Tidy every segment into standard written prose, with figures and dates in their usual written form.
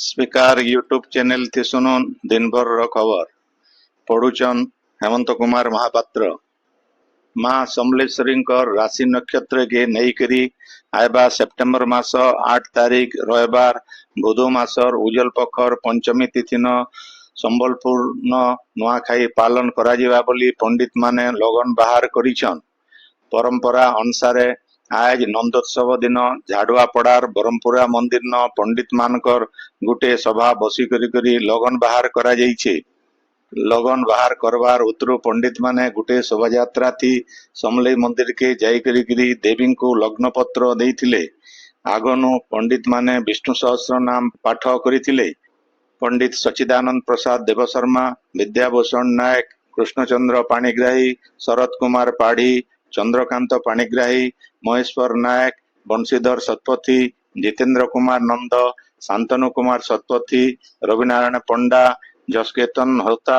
Speaker YouTube channel थी सुनुन दिन भर रो खबर पढ़ुचन हेमंत कुमार महापात्र। माँ समलेश्वरी राशि नक्षत्र के नईकरी आयबा सेप्टेम्बर मास 8 तारीख रविवार बुध मासर उज्जवल पखर पंचमी तिथि न संबलपुर न नुआखाई पालन करा बोली पंडित माने लगन बाहर करिछन। परंपरा अनुसार आज नंदोत्सव दिन झाड़ुआपड़ार ब्रह्मपुरा मंदिर न पंडित मानकर गुटे सभा बसी करी लगन बाहर करा जाइछे। लगन बाहर करवार उतरु पंडित माने गुटे शोभा यात्रा थी समलेई मंदिर के जाई करी देवी को लग्न पत्र देइथिले। आगनु पंडित माने विष्णु सहस्र नाम पाठ करिथिले। पंडित सच्चिदानंद प्रसाद देवशर्मा, विद्याभूषण नायक, कृष्णचंद्र पाणिग्राही, शरद कुमार पाढ़ी, चंद्रकांत पाणिग्राही, महेश्वर नायक, बंशीधर शतपथी, जितेंद्र कुमार नंद, शांतनु कुमार शतपथी, रविनारायण पंडा, जसकेतन होता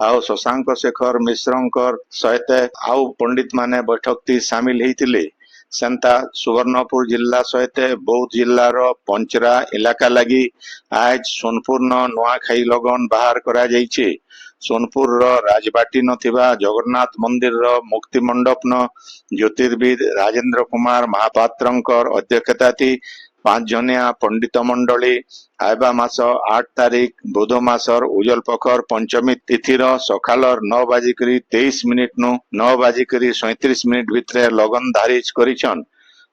आउ शशांक शेखर मिश्रंकर सहित आउ पंडित माने बैठक ती सामिल होइतिले। सेंता सुवर्णपुर जिला सहित बौद्ध जिलार पंचरा इलाका लगी आज सोनपुर न नुआखाई लगन बाहर करा जाइछे। सोनपुर राजबाटी नथिबा जगन्नाथ मंदिर मुक्ति मंडप न ज्योतिर्विद राजेंद्र कुमार महापात्रंकर अध्यक्षता थी 5 जनिया पंडित मंडली आयबा मास 8 तारीख बुध मासर उज्जवल पखर पंचमी तिथिर सकालर 9 बाजिकरी 23 मिनिट नु 9 बाजिकरी 37 मिनिट भितरे लगन धारिज करिछन।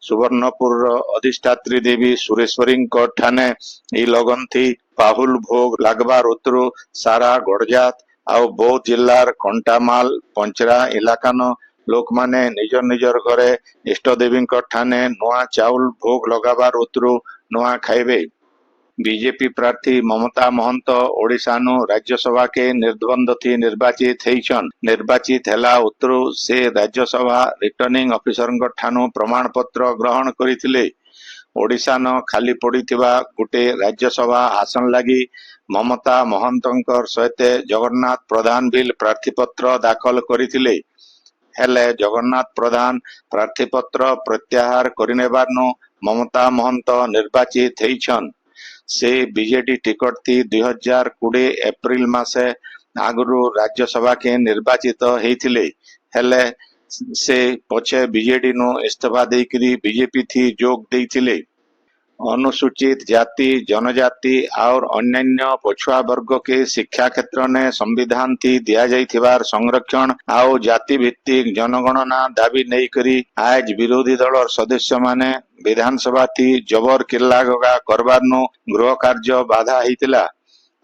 सुवर्णपुर अधिष्ठात्री देवी सुरेश्वरी ठाने ई लगन थी पाहुल भोग लागबार उतरु सारा गड़जात आउ बौद्ध जिलार कंटामाल पंचरा इलाका न लोक माने निजर निजर घरे इष्ट देवी ठाने नुआ चाउल भोग लगाबार उतरु नुआ खाइबे। बीजेपी प्रार्थी ममता महंत ओडिशानु राज्यसभा के निर्द्वंद थी निर्वाचित हेइछन। निर्वाचित हेला उतरु से राज्यसभा रिटर्निंग ऑफिसर ठानु प्रमाण पत्र ग्रहण करिथिले। ओडिशा न खाली पड़िथिबा गुटे राज्यसभा आसन लगी ममता महंतंकर सहित जगन्नाथ प्रधान बिल प्रार्थीपत्र दाखल करिथिले। हेले जगन्नाथ प्रधान प्रार्थीपत्र प्रत्याहार करिनेबारनु ममता महंत निर्वाचित हेइछन। से बीजेडी टिकट थी 2020 एप्रिल मासे आगुरु राज्यसभा के निर्वाचित हेइथिले। हेले से पछे बीजेडी नु इस्तीफा देइकरी बीजेपी थी जोग देइथिले। अनुसूचित जाति जनजाति और अन्यान्य पछुआ वर्ग के शिक्षा क्षेत्र ने संविधान थी दिया जाइथिबार संरक्षण आउ जाति भित्तिक जनगणना दाबी नहीं करी आज विरोधी दल सदस्य माने विधानसभा थी जबर किल्ला गगा करबारनु गृह कार्य बाधा हितिला।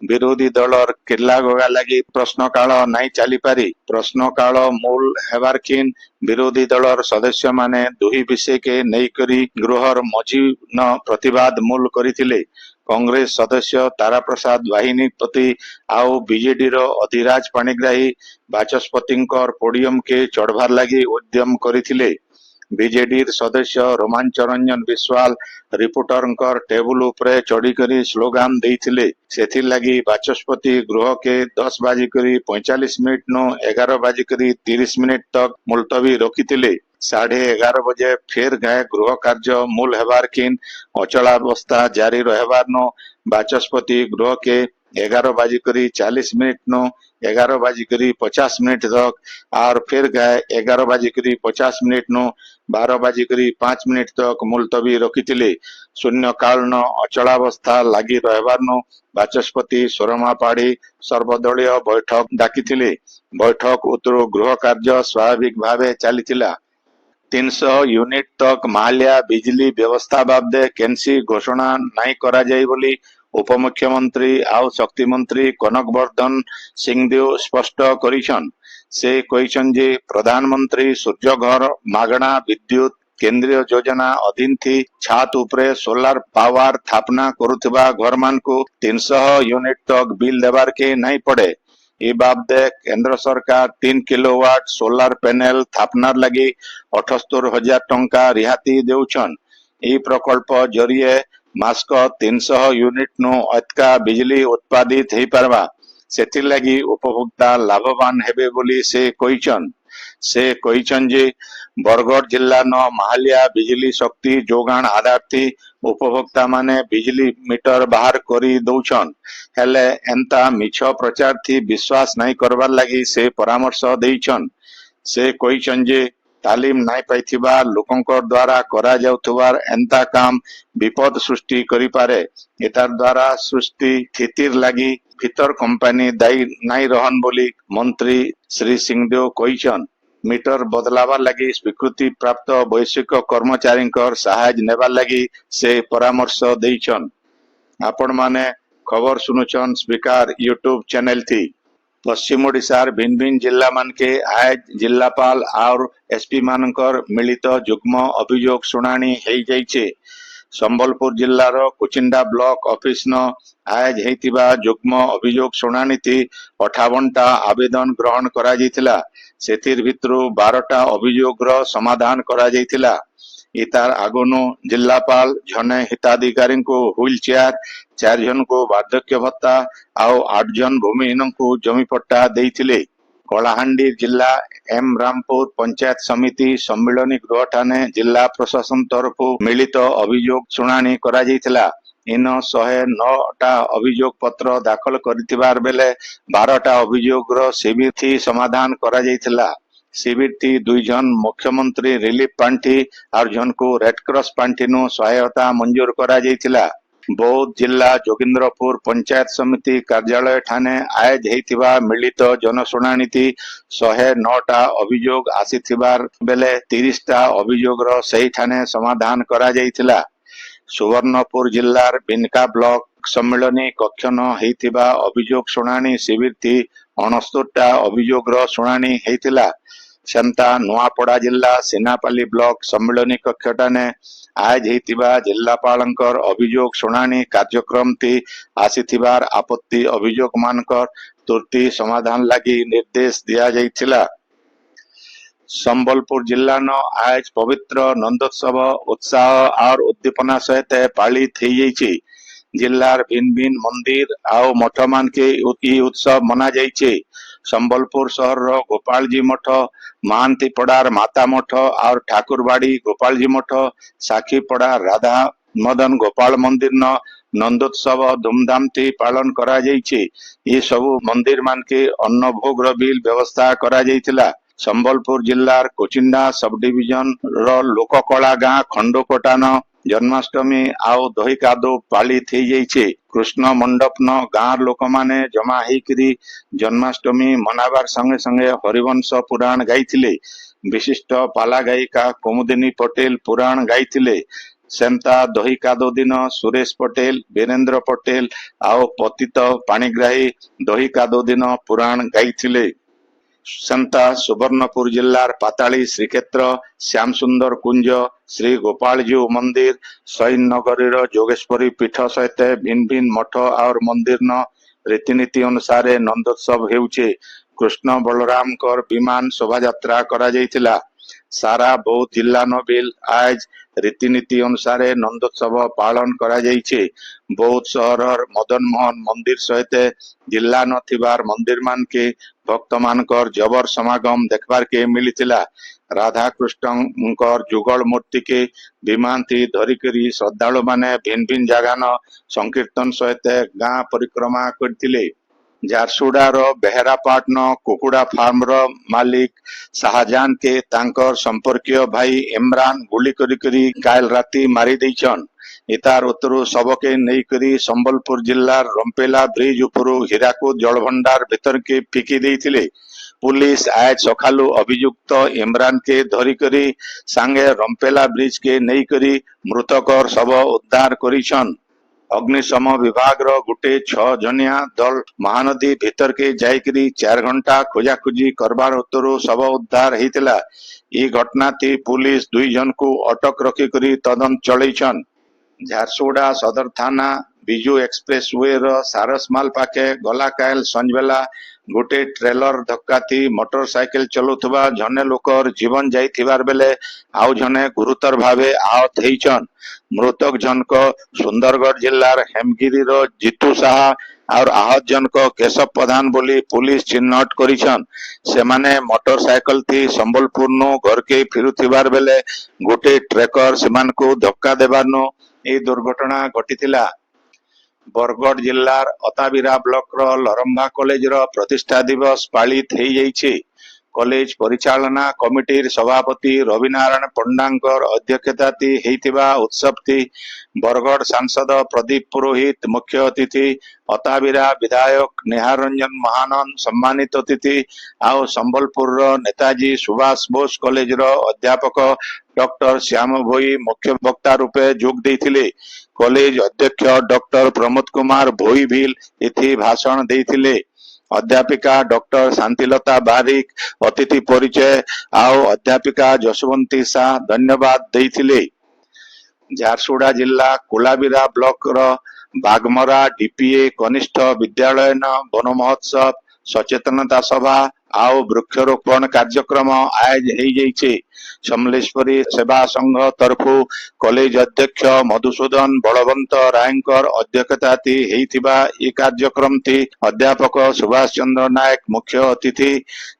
विरोधी दलर किल्ला गगा लगी प्रश्न काल नहीं चली पारी। प्रश्न काल मूल हेबार किन विरोधी दलर सदस्य माने दुही विषय के नहीं करी गृहर मझी न प्रतिवाद मूल करिथिले। कांग्रेस सदस्य तारा प्रसाद वाहिनीपति आउ बीजेडी रो अधिराज पाणिग्राही बाचस्पतिंकर पोडियम के चढ़वार लगी उद्यम करिथिले। बीजेडी सदस्य रोमांच रंजन विश्वाल रिपोर्टर टेबुल उपरे चढ़ी करी स्लोगान देइथिले। सेथि लगी बाचस्पति गृह के 10 बाजिकरी 45 मिनिट नो 11 बाजिकरी 30 मिनिट तक मुलतवी रखिथिले। 11:30 बजे फिर गए गृह कार्य मूल हेबार किन अचलावस्था जारी रहबार नो बाचस्पति गृह के 11 बाजिकरी 40 मिनिट नो 11 बाजिकरी 50 मिनिट तक और फिर गए 11 बाजिकरी 50 मिनिट नो 12 बाजिकरी 5 मिनिट तक मुलतवी रखिथिले। शून्य काल न अचलावस्था लगी रहबार नो बाचस्पति सोरमा पाढ़ी सर्वदलीय बैठक डाकिथिले। बैठक उतरु गृह कार्य स्वाभाविक भावे चलीथिला। 300 यूनिट तक माल्या बिजली व्यवस्था बाबदे केनसी घोषणा नहीं करा जाई बोली उपमुख्यमंत्री आउ शक्ति मंत्री कनक वर्धन सिंहदेव स्पष्ट करिछन। से कहिछन जे प्रधानमंत्री सूर्य घर मागणा विद्युत केंद्रीय योजना अधीन थी छात उपरे सोलार पावर स्थापना करुथिबा घर मान को 300 यूनिट तक बिल देवार के नहीं पड़े। ए बाबदे केंद्र सरकार 3 किलोवाट सोलार पैनल स्थापनार लगी 78,000 टंका रिहाती देउछन। ए प्रकल्प जरिए मास्क 300 यूनिट नु अतका बिजली उत्पादित हेई पारबा। सेथि लगी उपभोक्ता लाभवान हेबे बोली से कहिछन। से कहिछन जे बरगढ़ जिला न महालिया बिजली शक्ति जोगाण आधार थी उपभोक्ता माने बिजली मीटर बाहर करी दौछन हेले एंता मिछ प्रचार थी विश्वास नहीं करबार लगी से परामर्श देइछन। से कहिछन जे तालीम नाई पाइथिबा लोकंकर द्वारा करा जाउथबार एंता काम विपद सृष्टि करि पारे। एतार द्वारा सृष्टि स्थितिर लगी भीतर कंपनी दायी नाई रहन बोली मंत्री श्री सिंहदेव कहिछन। मीटर बदलावा लगी स्वीकृति प्राप्त वैश्विक कर्मचारी सहायता नेबार लगी से परामर्श देइछन। आपण माने खबर सुनुछन स्पीकर यूट्यूब चैनल थी। पश्चिम ओडिशार भिन्न भिन्न जिला मान के आज जिलापाल और एसपी मानकर मिलित जुग्म अभियोग शुणाणी हेई जाइछे। संबलपुर जिल्लार कुचिंडा ब्लॉक ऑफिस न आज हेतिबा जुग्म अभियोग शुणाणी थी 58टा आवेदन ग्रहण करा जाइथिला। सेथिर भितरु 12टा अभियोगर समाधान करा जाइथिला। इतार आगोनो जिलापाल जने हिताधिकारी को व्हील चेयर 4 जन को वार्धक्य भत्ता और 8 जन भूमिहीन को जमी पट्टा देइथिले। कलाहांडी जिला एम रामपुर पंचायत समिति सम्मिलनी गृह ठाने जिला प्रशासन तरफ मिलित अभियोग शुणाणी करा जाइथिला। इन 109टा अभियोग पत्र दाखल करिथिबार बेले 12टा अभियोगर शिविर थी समाधान करा जाइथिला। शिविर थी 2 जन मुख्यमंत्री रिलीफ पांठी और जन को रेडक्रॉस पांठी नु सहायता मंजूर करा जाइथिला। बौद्ध जिला जोगिंद्रपुर पंचायत समिति कार्यालय ठाने आज हेतिबा मिलित जनशुणाणी थी 109टा अभियोग आसीथिबार बेले 30टा अभियोगर सही ठाने समाधान करा जाइथिला। सुवर्णपुर जिल्लार बिनका ब्लॉक सम्मिलनी कक्ष न हेतिबा अभियोग शुणाणी शिविर थी 69टा अभियोगर शुणाणी हेतिला। सेंता नुआपड़ा जिला सेनापाली ब्लॉक सम्मिलनी कक्षटाने आज हेतिबा जिलापालंकर अभियोग शुणाणी कार्यक्रम थी आसीथिबार आपत्ति अभियोग मानकर तुर्ती समाधान लगी निर्देश दिया जाइथिला। संबलपुर जिला न आज पवित्र नंदोत्सव उत्साह और उद्दीपना सहित पालित थई जाइछि। जिलार भिन्न भिन्न मंदिर आउ मठ मान के ई उत्सव मना जाइछे। संबलपुर शहर रो गोपालजी मठ, महांतीपड़ार माता मठ और ठाकुरबाड़ी गोपालजी मठ, साखीपड़ा राधा मदन गोपाल मंदिर न नंदोत्सव धूमधाम थी पालन करा जाइछे। ये सबु मंदिर मान के अन्न भोग बिल व्यवस्था करा जाइथिला। संबलपुर जिलार कोचिंडा सब डिविजन रो लोककला गाँ खंडोकोटा न जन्माष्टमी आउ दही कादो पाली थी जाइछे। कृष्ण मंडप न गाँव लोक माने जमा हेकरी जन्माष्टमी मनाबार संगे संगे हरिवंश पुराण गाइथिले। विशिष्ट पाला गायिका कुमुदिनी पटेल पुराण गाइथिले। सेंता दही कादो दिन सुरेश पटेल, वीरेंद्र पटेल आउ पतित पाणिग्राही दही कादो दिन पुराण गाइथिले। संता सुवर्णपुर जिलार पाताली श्रीक्षेत्र, श्याम सुंदर कुंज, श्री गोपालजीउ मंदिर, सैन नगरीर जोगेश्वरी पीठ सहित भिन्न भिन्न मठ और मंदिर न रीतिनीति अनुसार नंदोत्सव हेउछे। कृष्ण बलराम कर विमान शोभा यात्रा करा जाइथिला। सारा बौद्ध जिला न बिल आज रीतिनीति अनुसार नंदोत्सव पालन करा जाइछे। बौद्ध शहर मदन मोहन मंदिर सहित जिला न थिबार मंदिर मान के भक्त मानकर जबर समागम देखबार के मिलिथिला। राधा कृष्ण जुगल मूर्ति के विमान थी धरिकरी श्रद्धालु माने भिन्न भिन्न जगह न संकीर्तन सहित गाँ परिक्रमा करथिले। झारसुडार बेहरापाट न कुकुड़ा फार्म रो मालिक शाहजान के तांकर संपर्कीय भाई इमरान गुली करी काल राती मारी देइछन। इतार उत्तरु सबके नहीं करी संबलपुर जिलार रंपेला ब्रिज उपरु हीराकुद जलभंडार भीतर के फिकी देइथिले। पुलिस आज सकालु अभियुक्त इमरान के धरिकरी सांगे रंपेला ब्रिज के नहीं करी मृतकर शव उद्धार करिछन। अग्निशम विभाग रो गुटे 6 जनिया दल महानदी भीतर के जाइकरी 4 घंटा खोजाखोजी करबार उत्तरु शव उद्धार हेतिला। ई घटना थी पुलिस 2 जन को अटक रखी करी तदंत चलैछन। झारसुगुड़ा सदर थाना बिजू एक्सप्रेस वे रो सारसमाल पाखे गला कायल संजबेला गोटे ट्रेलर धक्का थी मोटरसाइकिल चलुथबा जने लोकर जीवन जाइथिबार बेले आउ जने गुरुतर भावे आहत हेइछन। मृतक जनक सुंदरगढ़ जिलार हेमगिरी रो जीतू साहा और आहत जनक केशव प्रधान बोली पुलिस चिन्हट करिछन। सेमाने मोटरसाइकिल थी संबलपुर नु घर के फिरुथिबार बेले गोटे ट्रेकर सेमान को धक्का देबार नु ए दुर्घटना घटिथिला। बरगढ़ जिल्लार अताबिरा ब्लॉक रो लरंभा कॉलेज रो प्रतिष्ठा दिवस पालित हेई जाइछि। कॉलेज परिचालना कमिटीर सभापति रविनारायण पंडांकर अध्यक्षताति हेइतिबा उत्सवति बरगढ़ सांसद प्रदीप पुरोहित मुख्य अतिथि, अताबिरा विधायक निहार रंजन महानंद सम्मानित अतिथि आउ संबलपुर रो नेताजी सुभाष बोस कॉलेज रो अध्यापक डॉक्टर श्याम भोई मुख्य वक्ता रूपे जोग देइथिले। कॉलेज अध्यक्ष डॉक्टर प्रमोद कुमार भोई भील इथि भाषण देइथिले। अध्यापिका डॉक्टर शांतिलता बारिक अतिथि परिचय आउ अध्यापिका जसवंती शाह धन्यवाद देइथिले। झारसुगुड़ा जिला कोलाबिरा ब्लॉक रो बागमरा डीपीए कनिष्ठ विद्यालय न वन महोत्सव सचेतनता सभा आउ वृक्षरोपण कार्यक्रम आयोज हेई जाइछे। समलेश्वरी सेवा संघ तरफु कॉलेज अध्यक्ष मधुसूदन बलवंत रायंकर अध्यक्षताति हेइतिबा ए कार्यक्रम थी अध्यापक सुभाष चंद्र नायक मुख्य अतिथि,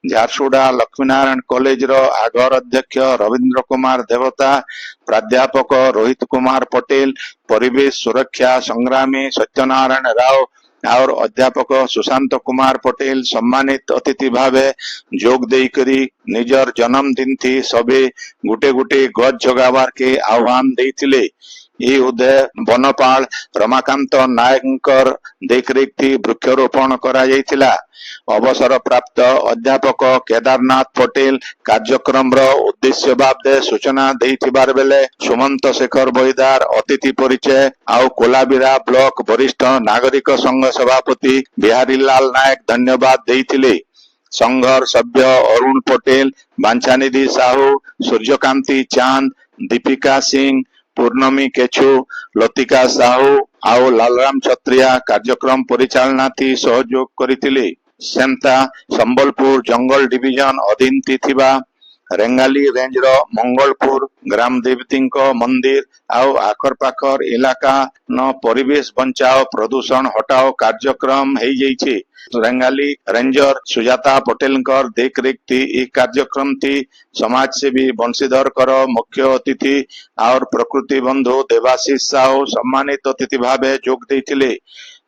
झारसुगुड़ा लक्ष्मीनारायण कॉलेज रो आगर अध्यक्ष रविंद्र कुमार देवता, प्राध्यापक रोहित कुमार पटेल, परिवेश सुरक्षा संग्रामी सत्यनारायण राव और अध्यापक सुशांत कुमार पटेल सम्मानित अतिथि भावे जोग देई करी निजर जन्मदिन थी सबे गुटे गुटे गज जगावार के आह्वान देइथिले। ये उदय वनपाल रमाकांत नायकर देखरेख थी वृक्षरोपण करा जाइथिला। अवसर प्राप्त अध्यापक केदारनाथ पटेल कार्यक्रम रो उद्देश्य बाबदे सूचना देइथिबार बेले सुमंत शेखर बहिदार अतिथि परिचय आउ कोलाबिरा ब्लॉक वरिष्ठ नागरिक संघ सभापति बिहारी लाल नायक धन्यवाद देइथिले। संघर सभ्य अरुण पटेल, बांछानिधि साहू, सूर्यकांति चांद, दीपिका सिंह, पूर्णमी केछु, लतिका साहू आउ लालराम छत्रिया कार्यक्रम परिचालना थी सहयोग करिथिले। सेंता संबलपुर जंगल डिविजन अधीन थिबा रेंगाली रेंज रो मंगलपुर ग्राम देवती मंदिर आउ आखर पाखर इलाका न परिवेश बंचाओ प्रदूषण हटाओ कार्यक्रम हेई जाइछे। रेंगाली रेंजर सुजाता पटेल देखरेख थी ए कार्यक्रम थी समाजसेवी बंशीधर कर मुख्य अतिथि और प्रकृति बंधु देवाशीष साहू सम्मानित अतिथि भावे जोग देइथिले।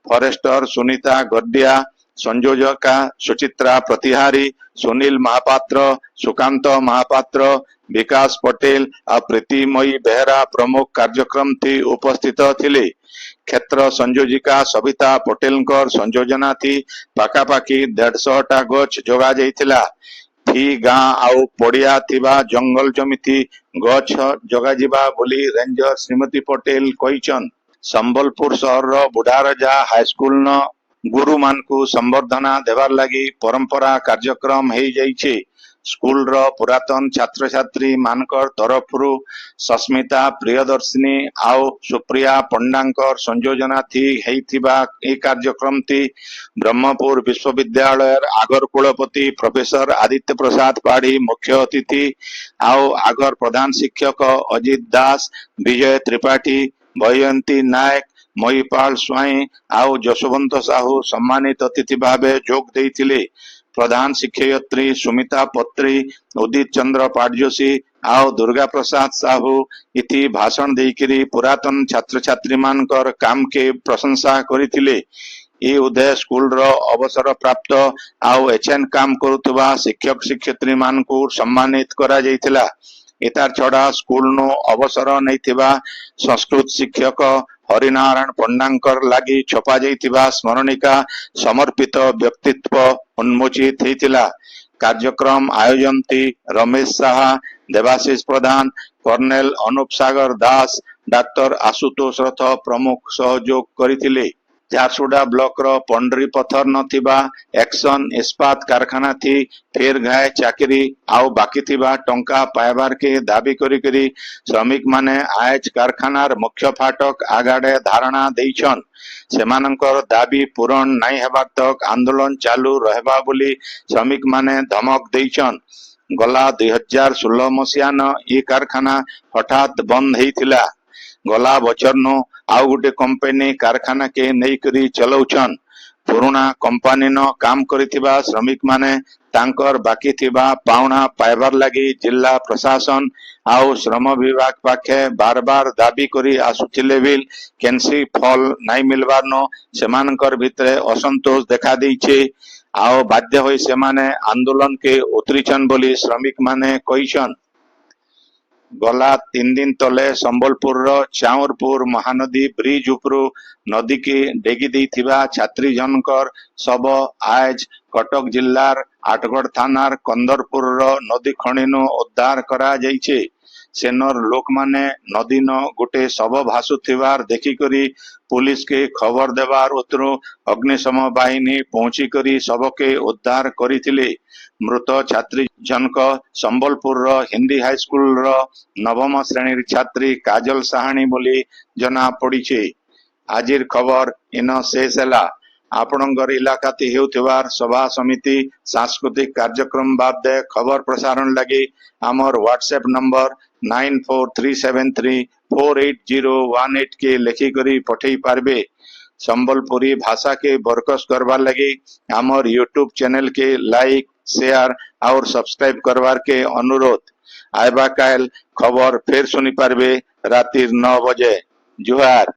फॉरेस्टर सुनीता गड्डिया, संयोजका सुचित्रा प्रतिहारी, सुनील महापात्र, सुकांत महापात्र, विकास पटेल और प्रीतिमयी बेहरा प्रमुख कार्यक्रम थी उपस्थित थिले। क्षेत्र संयोजिका सविता पटेल संयोजना थी पाखापाखि 150 गछ जोगा जाइथिला। थी गाँ आउ पड़िया थिबा जंगल जमी थी गछ जोगा जिबा बोली रेंजर श्रीमती पटेल कहिछन। संबलपुर सहर रो बुढ़ारजा हाईस्कूल न गुरु मान को संबर्धना देवार लगी परंपरा कार्यक्रम हेई जाइछे। स्कूल रो पुरातन छात्र छात्री मानकर तरफरु सस्मिता प्रियदर्शिनी आउ सुप्रिया पंडांकर संयोजना थी हेइथिबा ए कार्यक्रम थी ब्रह्मपुर विश्वविद्यालय आगर कुलपति प्रोफेसर आदित्य प्रसाद पाढ़ी मुख्य अतिथि आउ आगर प्रधान शिक्षक अजित दास, विजय त्रिपाठी, वयंती नायक, महिपाल स्वाई आउ जसवंत साहू सम्मानित अतिथि भावे जोग देइथिले। प्रधान शिक्षयत्री सुमिता पत्री, उदित चंद्र पाटजोशी आउ दुर्गा प्रसाद साहू इति भाषण देइकरी पुरातन छात्र छात्री मानकर काम के प्रशंसा करिथिले। ए उदय स्कूल रो अवसर प्राप्त आउ एचएन काम करुथबा शिक्षक शिक्षयत्री मानकु सम्मानित करा जाइथिला। एतार छड़ा स्कूल नो अवसर नैथिबा संस्कृत शिक्षक हरिनारायण पंडांकर लागी छपा जाइथिबा स्मरणिका समर्पित व्यक्तित्व उन्मोचित हेतिला। कार्यक्रम आयोजन थी रमेश साहा, देवाशीष प्रधान, कर्नेल अनुप सागर दास, डॉक्टर आशुतोष रथ प्रमुख सहयोग करिथिले। झारसुगुड़ा ब्लॉक रो पंडरी पथर नथिबा एक्शन इस्पात कारखाना थी फेर घाय चाकरी आउ बाकी थिबा टंका पाइबार के दाबी करी करी श्रमिक माने आज कारखानार मुख्य फाटक आगाड़े धारणा देइछन। सेमानंकर दाबी पूरण नहीं हेबा तक आंदोलन चालू रहबा बोली श्रमिक माने धमक देइछन। गला 2016 मसीहा न ए कारखाना हठात बंद हेइथिला। गला बचर नो आउ गोटे कंपनी कारखाना के नहीं करी चलौछन। पुराना कंपनी न काम करिथिबा श्रमिक माने तांकर बाकी थिबा पावना पाइबार लगी जिला प्रशासन आउ श्रम विभाग पाखे बार बार दाबी करी आसुथिले बिल केनसी फल नाई मिलबार न सेमानकर भितरे असंतोष देखा देइछे आओ बाध्य होई सेमाने आंदोलन के उतरीछन बोली श्रमिक माने कहिछन। गला 3 दिन तले संबलपुर चाउरपुर महानदी ब्रिज उपरू नदी की डेगी देइथिबा छात्री जनकर सब आज कटक जिल्लार आठगढ़ थानार कंदरपुर नदी खणीनु उद्धार करा जाइछे। सेनर लोक माने नदी न गोटे शव भासुथिबार देखिकरी पुलिस के खबर देवार उतरू अग्निशम बाहिनी पहुंची करी शव के उद्धार करिथिले। मृत छात्री जनक संबलपुर हिंदी हाई स्कूल नवम श्रेणी छात्री काजल साहानी बोली जना पड़ीछे। आजिर खबर इन शेष है। आपणकर इलाकाती हेउथिबार सभा समिति सांस्कृतिक कार्यक्रम बाबदे खबर प्रसारण लगी आमर व्हाट्सएप नंबर 9437348018 के लेखिकरी पठेई पारबे। संबलपुरी भाषा के बरकस करवार लगी आमर यूट्यूब चैनल के लाइक शेयर और सब्सक्राइब करवार के अनुरोध। आइबा काल खबर फिर सुनी पारबे रातिर 9 बजे। जुहार।